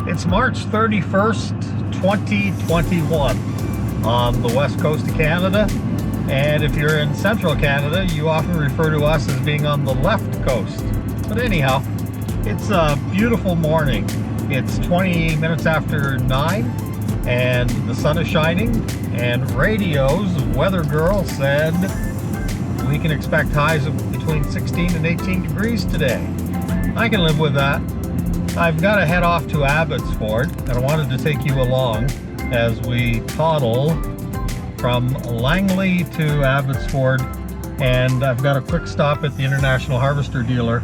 It's March 31st, 2021 on the west coast of Canada. And if you're in central Canada, you often refer to us as being on the left coast. But anyhow, it's a beautiful morning. It's 20 minutes after 9 and the sun is shining, and radio's weather girl said we can expect highs of between 16 and 18 degrees today. I can live with that. I've got to head off to Abbotsford, and I wanted to take you along as we toddle from Langley to Abbotsford. And I've got a quick stop at the International Harvester dealer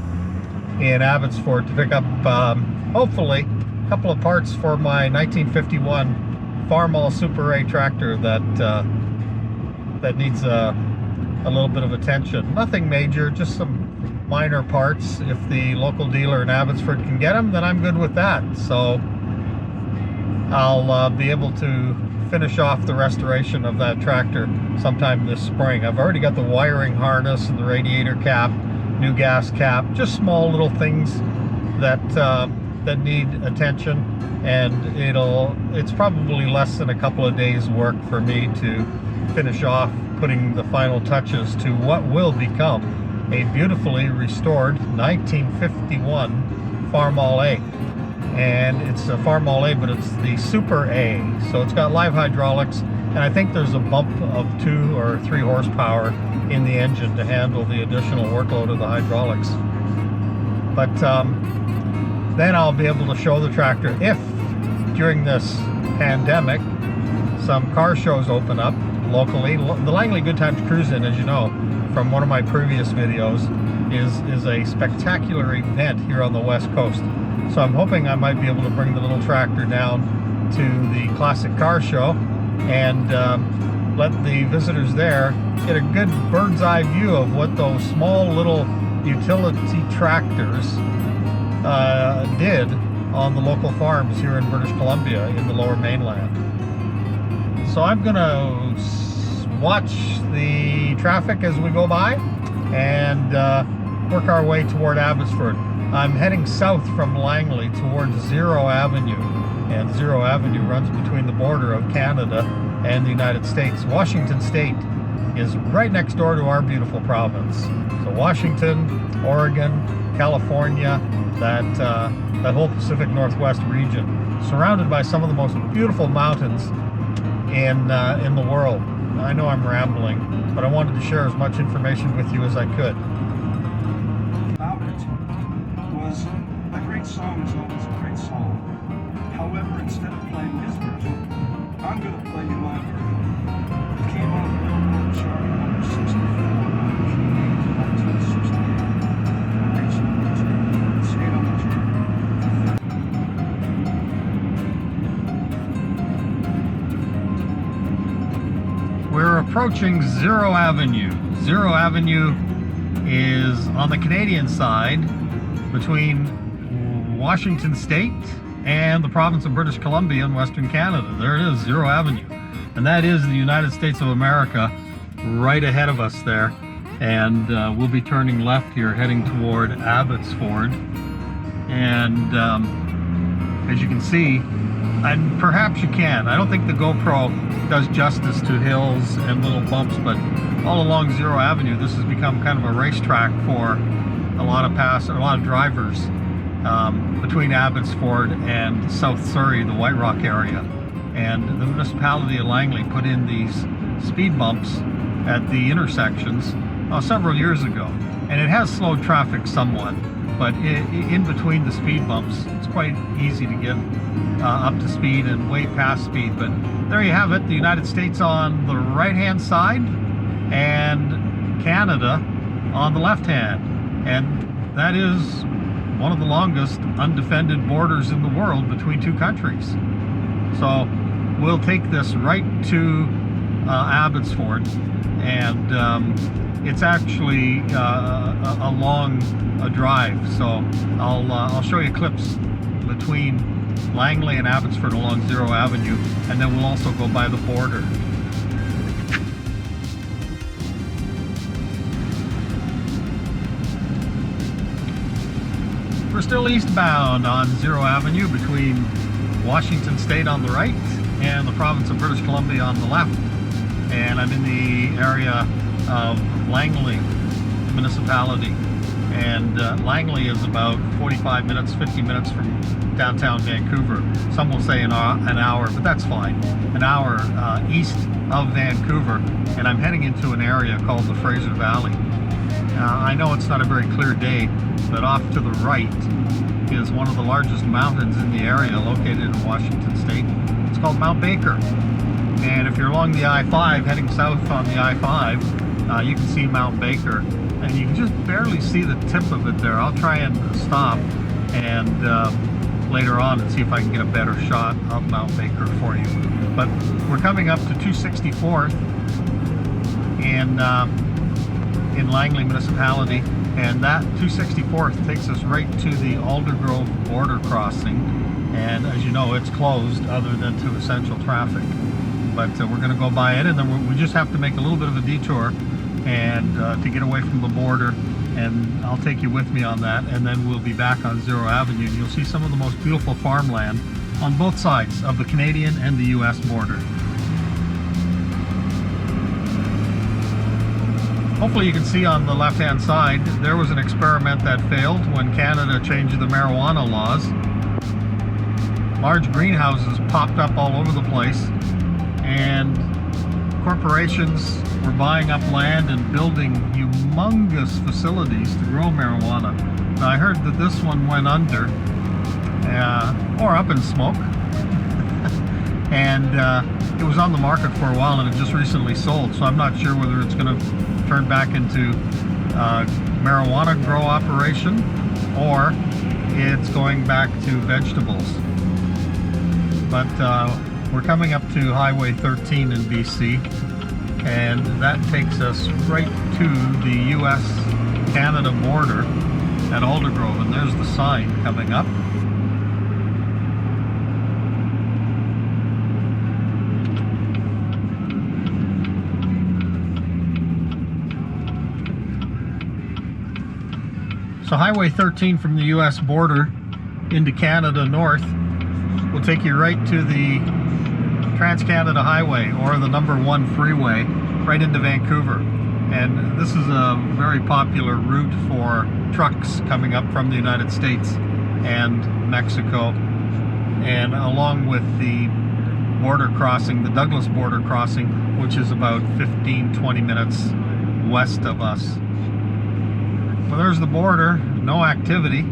in Abbotsford to pick up, hopefully, a couple of parts for my 1951 Farmall Super A tractor that needs a little bit of attention. Nothing major, just some minor parts. If the local dealer in Abbotsford can get them, then I'm good with that. So I'll be able to finish off the restoration of that tractor sometime this spring. I've already got the wiring harness and the radiator cap, new gas cap, just small little things that need attention, and it's probably less than a couple of days work for me to finish off putting the final touches to what will become a beautifully restored 1951 Farmall A. And it's a Farmall A, but it's the Super A. So it's got live hydraulics, and I think there's a bump of 2 or 3 horsepower in the engine to handle the additional workload of the hydraulics. But then I'll be able to show the tractor if during this pandemic some car shows open up locally. The Langley Good Times Cruise-In, as you know from one of my previous videos, is a spectacular event here on the west coast. So I'm hoping I might be able to bring the little tractor down to the classic car show and let the visitors there get a good bird's eye view of what those small little utility tractors did on the local farms here in British Columbia in the lower mainland. So I'm gonna watch the traffic as we go by and work our way toward Abbotsford. I'm heading south from Langley towards Zero Avenue, and Zero Avenue runs between the border of Canada and the United States. Washington State is right next door to our beautiful province. So Washington, Oregon, California, that whole Pacific Northwest region, surrounded by some of the most beautiful mountains in the world. I know I'm rambling, but I wanted to share as much information with you as I could. About it was a great song is always a great song. However, instead of playing his version, I'm going to play you my version. It came on the Billboard chart number 64 on June 8, 1968. It reached number 2 and stayed on the chart. We're approaching Zero Avenue. Zero Avenue is on the Canadian side between Washington State and the province of British Columbia in Western Canada. There it is, Zero Avenue. And that is the United States of America right ahead of us there. And we'll be turning left here, heading toward Abbotsford. And as you can see, and perhaps you can, I don't think the GoPro does justice to hills and little bumps, but all along Zero Avenue, this has become kind of a racetrack for a lot of drivers between Abbotsford and South Surrey, the White Rock area. And the municipality of Langley put in these speed bumps at the intersections several years ago. And it has slowed traffic somewhat, but in between the speed bumps, it's quite easy to get up to speed and way past speed. But there you have it, the United States on the right-hand side and Canada on the left-hand. And that is one of the longest undefended borders in the world between two countries. So we'll take this right to Abbotsford, and it's actually a long drive. So I'll show you clips between Langley and Abbotsford along Zero Avenue, and then we'll also go by the border. We're still eastbound on Zero Avenue between Washington State on the right and the province of British Columbia on the left. And I'm in the area of Langley municipality. And Langley is about 45 minutes, 50 minutes from downtown Vancouver. Some will say an hour, but that's fine. An hour east of Vancouver, and I'm heading into an area called the Fraser Valley. I know it's not a very clear day, but off to the right is one of the largest mountains in the area located in Washington State. It's called Mount Baker. And if you're along the I-5, heading south on the I-5, you can see Mount Baker, and you can just barely see the tip of it there. I'll try and stop and later on and see if I can get a better shot of Mount Baker for you. But we're coming up to 264th in Langley municipality, and that 264th takes us right to the Aldergrove border crossing. And as you know, it's closed other than to essential traffic. But we're going to go by it, and then we just have to make a little bit of a detour and to get away from the border, and I'll take you with me on that, and then we'll be back on Zero Avenue, and you'll see some of the most beautiful farmland on both sides of the Canadian and the US border. Hopefully you can see on the left-hand side, there was an experiment that failed when Canada changed the marijuana laws. Large greenhouses popped up all over the place, and corporations were buying up land and building humongous facilities to grow marijuana. Now, I heard that this one went under, or up in smoke, and it was on the market for a while, and it just recently sold, so I'm not sure whether it's going to turn back into marijuana grow operation, or it's going back to vegetables. But we're coming up to Highway 13 in BC, and that takes us right to the US-Canada border at Aldergrove, and there's the sign coming up. So Highway 13 from the US border into Canada north will take you right to the Trans-Canada Highway, or the #1 freeway, right into Vancouver. And this is a very popular route for trucks coming up from the United States and Mexico, and along with the border crossing, the Douglas border crossing, which is about 15-20 minutes west of us. Well, there's the border, no activity.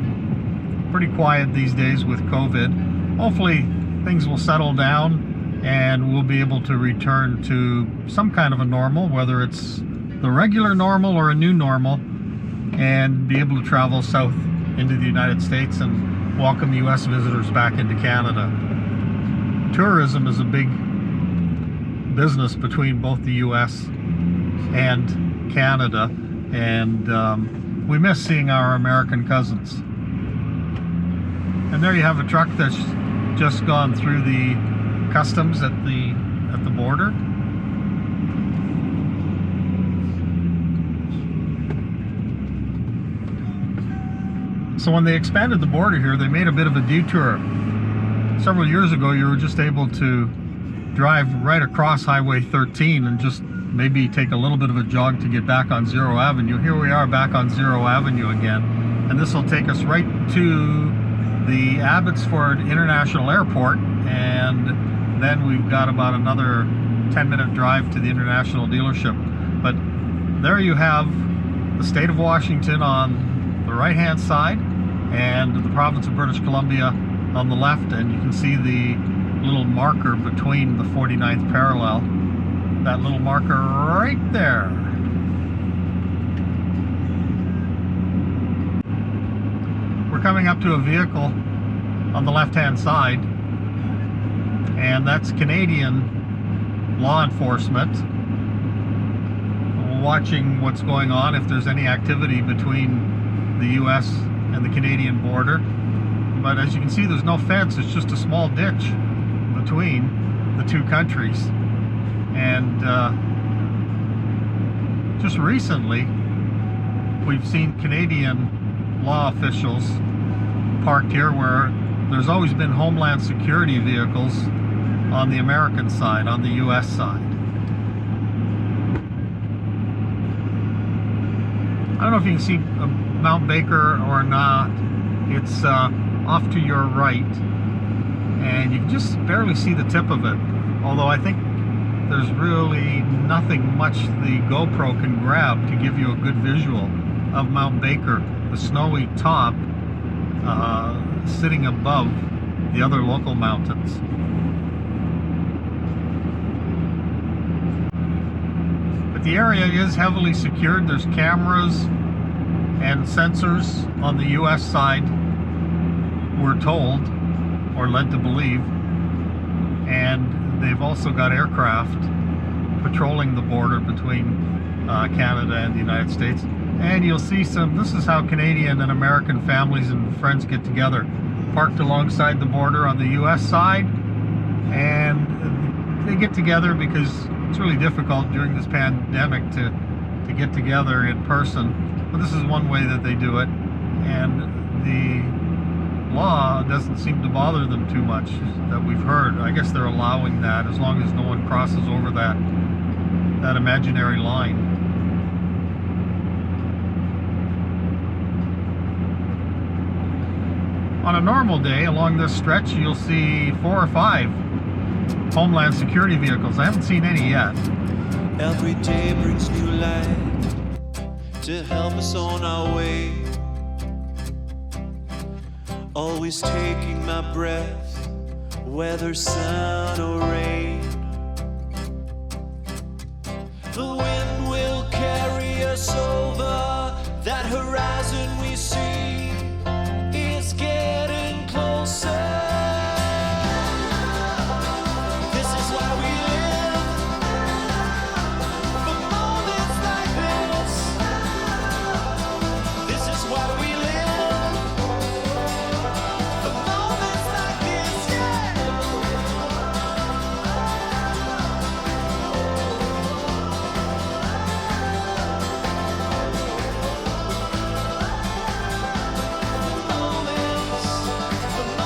Pretty quiet these days with COVID. Hopefully things will settle down and we'll be able to return to some kind of a normal, whether it's the regular normal or a new normal, and be able to travel south into the United States and welcome US visitors back into Canada. Tourism is a big business between both the US and Canada, and we miss seeing our American cousins. And there you have a truck that's just gone through the customs at the border. So when they expanded the border here, they made a bit of a detour. Several years ago, you were just able to drive right across Highway 13 and just maybe take a little bit of a jog to get back on Zero Avenue. Here we are back on Zero Avenue again, and this will take us right to the Abbotsford International Airport, and then we've got about another 10-minute drive to the international dealership. But there you have the state of Washington on the right-hand side and the province of British Columbia on the left, and you can see the little marker between the 49th parallel. That little marker right there. We're coming up to a vehicle on the left-hand side, and that's Canadian law enforcement watching what's going on, if there's any activity between the US and the Canadian border. But as you can see, there's no fence, it's just a small ditch between the two countries. And just recently, we've seen Canadian law officials parked here where there's always been Homeland Security vehicles on the American side, on the US side. I don't know if you can see Mount Baker or not. It's off to your right, and you can just barely see the tip of it, although I think there's really nothing much the GoPro can grab to give you a good visual of Mount Baker, the snowy top sitting above the other local mountains. But the area is heavily secured. There's cameras and sensors on the US side, we're told, or led to believe, and they've also got aircraft patrolling the border between Canada and the United States. And you'll see this is how Canadian and American families and friends get together. Parked alongside the border on the US side, and they get together because it's really difficult during this pandemic to get together in person. But this is one way that they do it, and the law doesn't seem to bother them too much that we've heard. I guess they're allowing that as long as no one crosses over that imaginary line. On a normal day along this stretch, you'll see 4 or 5 Homeland Security vehicles. I haven't seen any yet. Every day brings new light to help us on our way. Always taking my breath, whether sun or rain. The wind will carry us over that horizon we see is getting closer. This is why we live, for moments like this. This is why we live, for moments like this, yeah.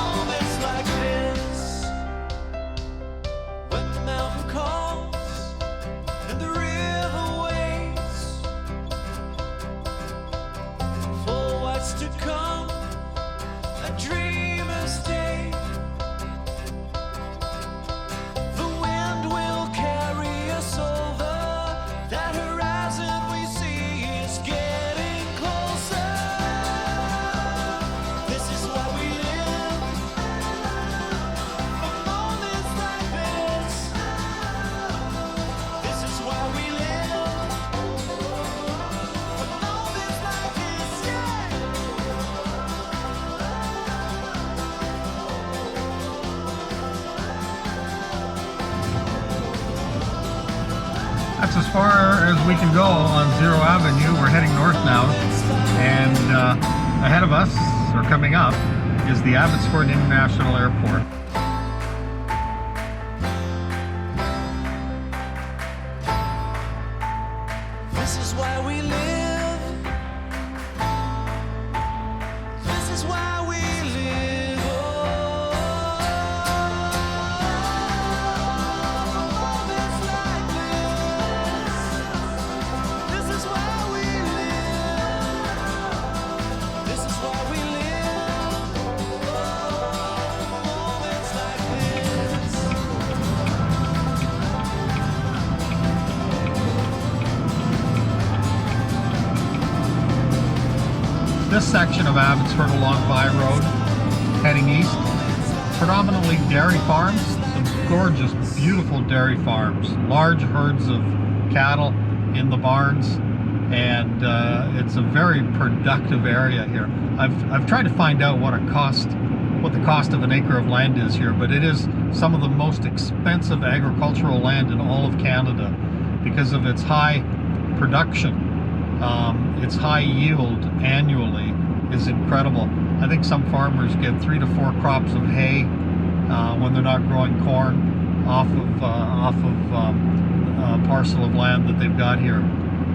Moments like this, when the mountain calls and the river waits for what's to come, a dreamer's day. The wind will carry us over that horizon we see is getting closer. This is why we live, for moments like this. This is why we live, for moments like this, yeah. That's as far as we can go on Zero Avenue. We're heading north now, and ahead of us, or coming up, is the Abbotsford International Airport. This is why we live. This is why we live. Moments like this. This is why we live. This is why we live. Moments like this. This section of Abbotsford along By Road, heading east, predominantly dairy farms, some gorgeous, beautiful dairy farms, large herds of cattle in the barns, and it's a very productive area here. I've tried to find out what the cost of an acre of land is here, but it is some of the most expensive agricultural land in all of Canada because of its high production. Its high yield annually is incredible. I think some farmers get 3 to 4 crops of hay when they're not growing corn off of a parcel of land that they've got here.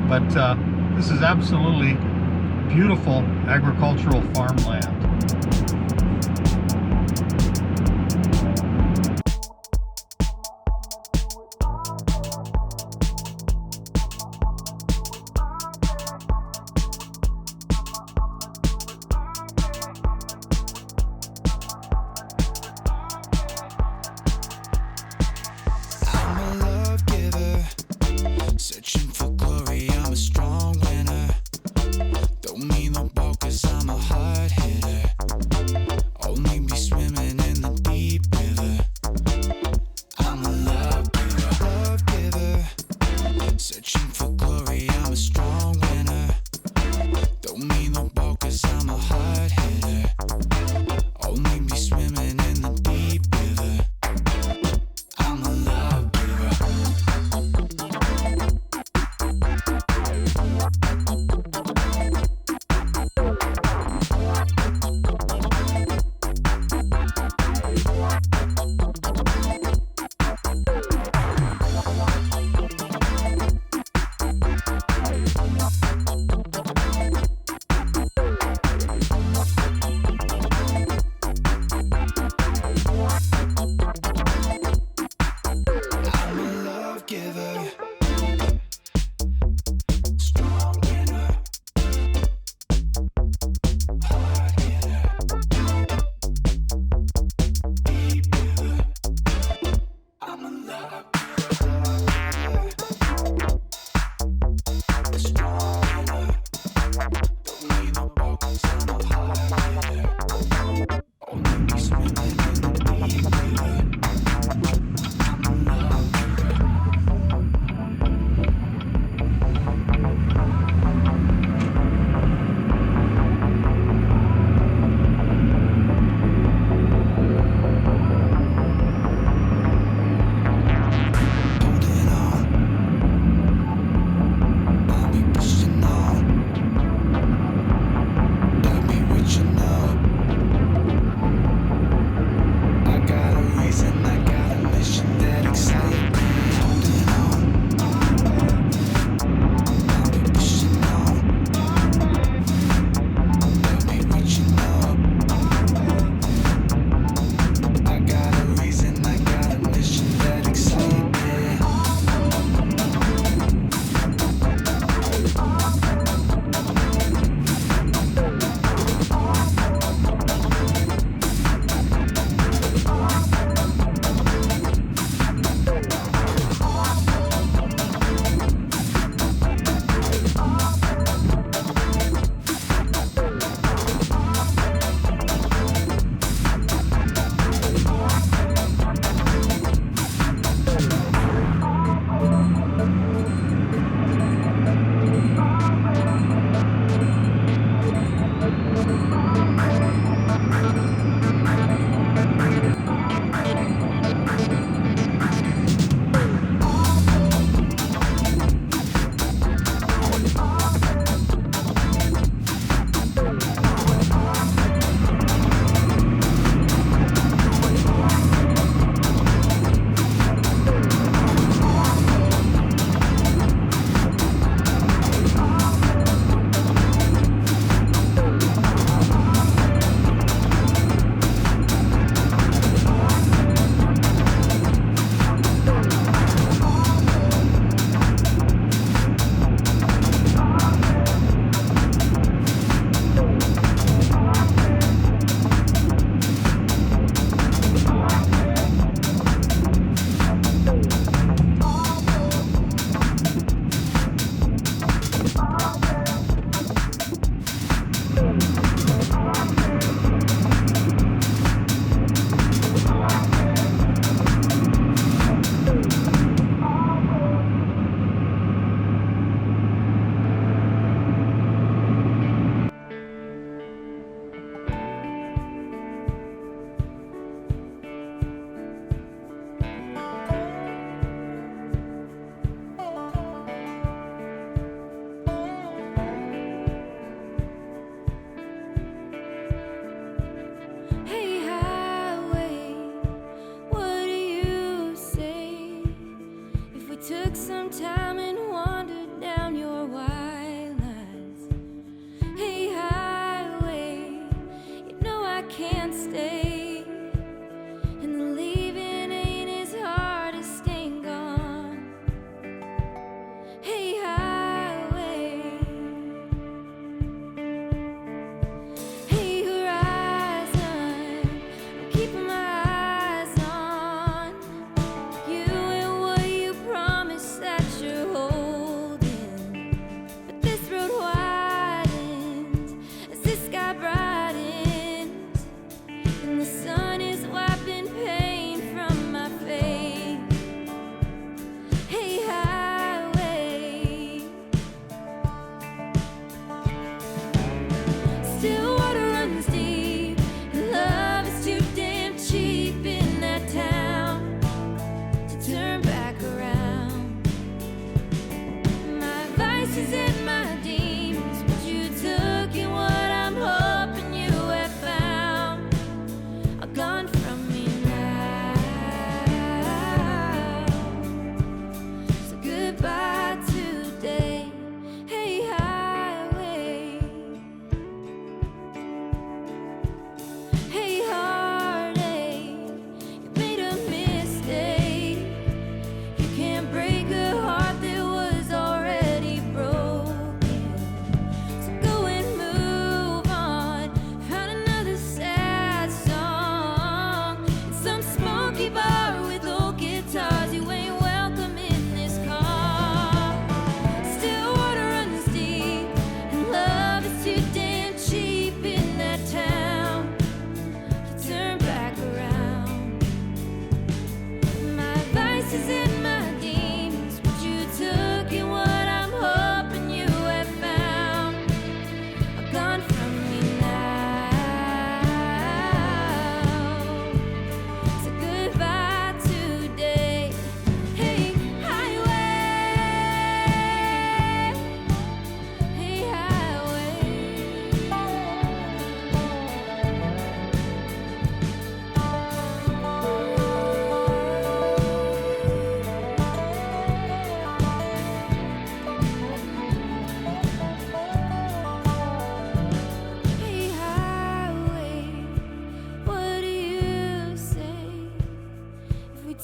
But this is absolutely beautiful agricultural farmland.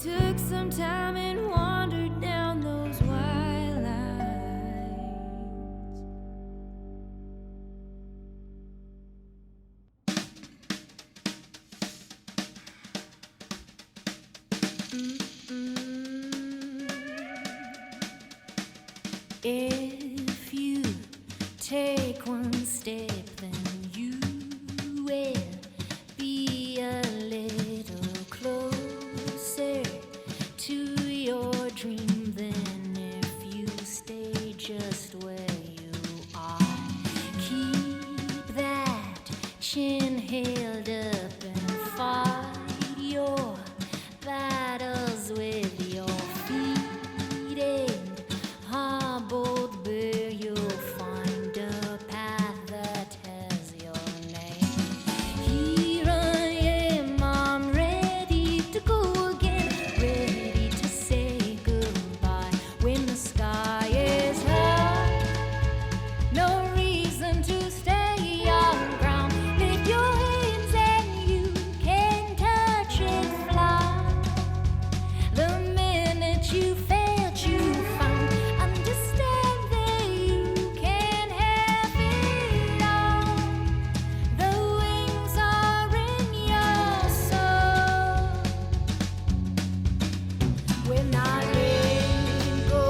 took some time and wandered down those wild lines. If you take one step, then you will be a little closer to your dream than if you stay just where you are. Keep that chin held up and fight your battles with your feet, and both bear you'll find a path that has your name. Here I am, I'm ready to go again, ready to say goodbye when the sky is high. No reason to stay on ground. Lift your hands and you can touch and fly. The minute you felt you found, understand that you can have it all. The wings are in your soul. We're not letting go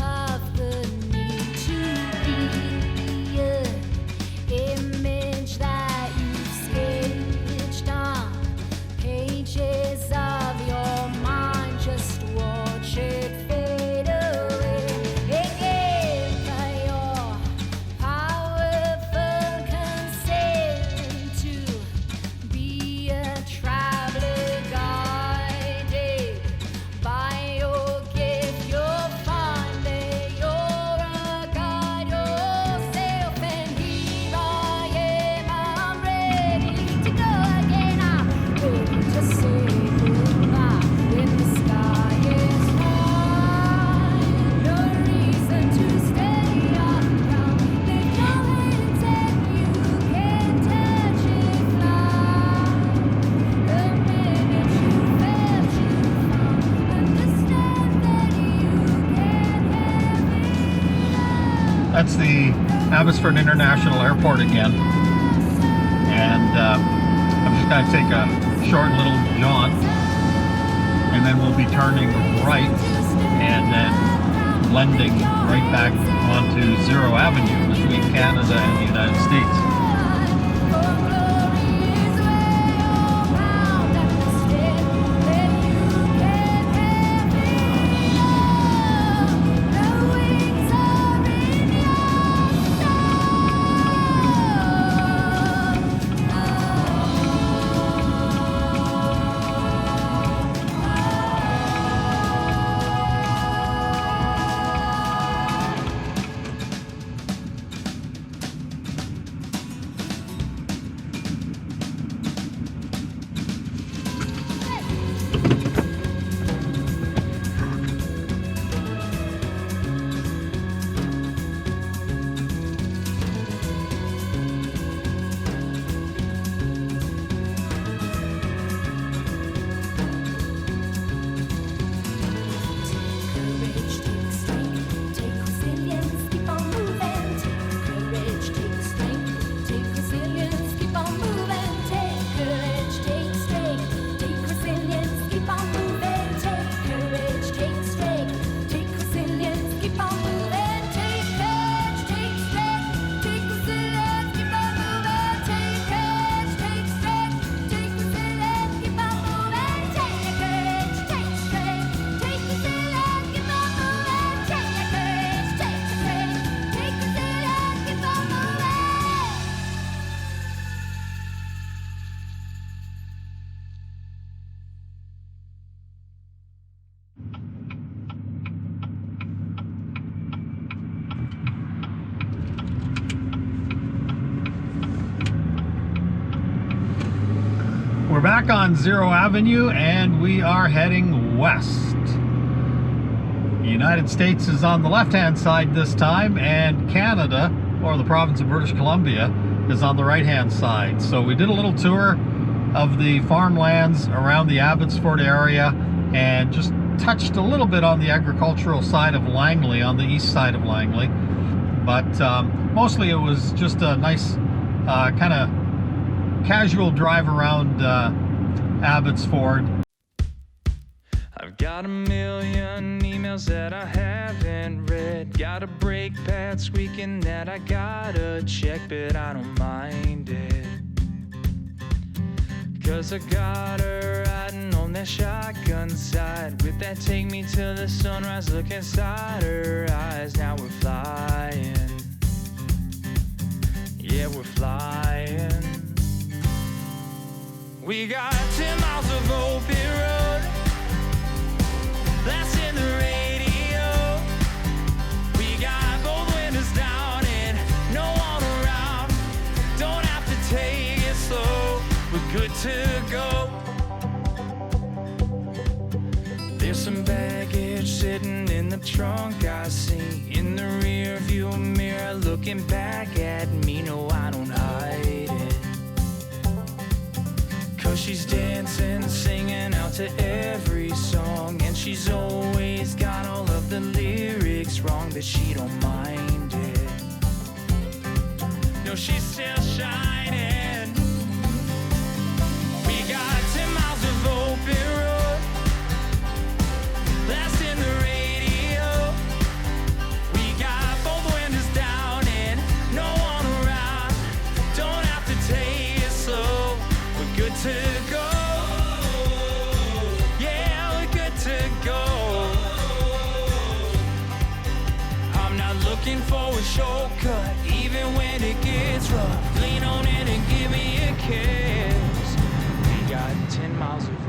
of the need to be an image that you've sketched on pages of your mind. Just watch it fade away. Give your powerful consent to be a traveler guided by your gift. You'll find that you're a guide yourself. And here I am, I'm ready to go again. I'm ready to say goodbye when the sky is high. No reason to stay on ground. Lift your hands and you can touch and fly. The minute you felt you found, understand that you can have it all. That's the Abbotsford International Airport again. And I'm just going to take a short little jaunt, and then we'll be turning right and then blending right back onto Zero Avenue between Canada and the United States. We're back on Zero Avenue and we are heading west. The United States is on the left-hand side this time, and Canada, or the province of British Columbia, is on the right-hand side. So we did a little tour of the farmlands around the Abbotsford area, and just touched a little bit on the agricultural side of Langley, on the east side of Langley. But mostly it was just a nice kind of casual drive around Abbotsford. I've got a million emails that I haven't read. Got a brake pad squeaking that I gotta check, but I don't mind it. 'Cause I got her riding on that shotgun side with that take me till the sunrise look inside her eyes. Now we're flying. Yeah, we're flying. We got 10 miles of open road, that's in the radio. We got both windows down and no one around. Don't have to take it slow, we're good to go. There's some baggage sitting in the trunk I see. In the rear view mirror looking back at me. No, I don't hide it, 'cause she's dancing, singing out to every song. And she's always got all of the lyrics wrong, but she don't mind it. No, she's still shining. We got 10 miles of open road, that's in the radio. We got both windows down and no one around. Don't have to take it slow, we're good to go. Yeah, we're good to go. I'm not looking for a shortcut, even when it gets rough. Lean on it and give me a kiss. We got 10 miles of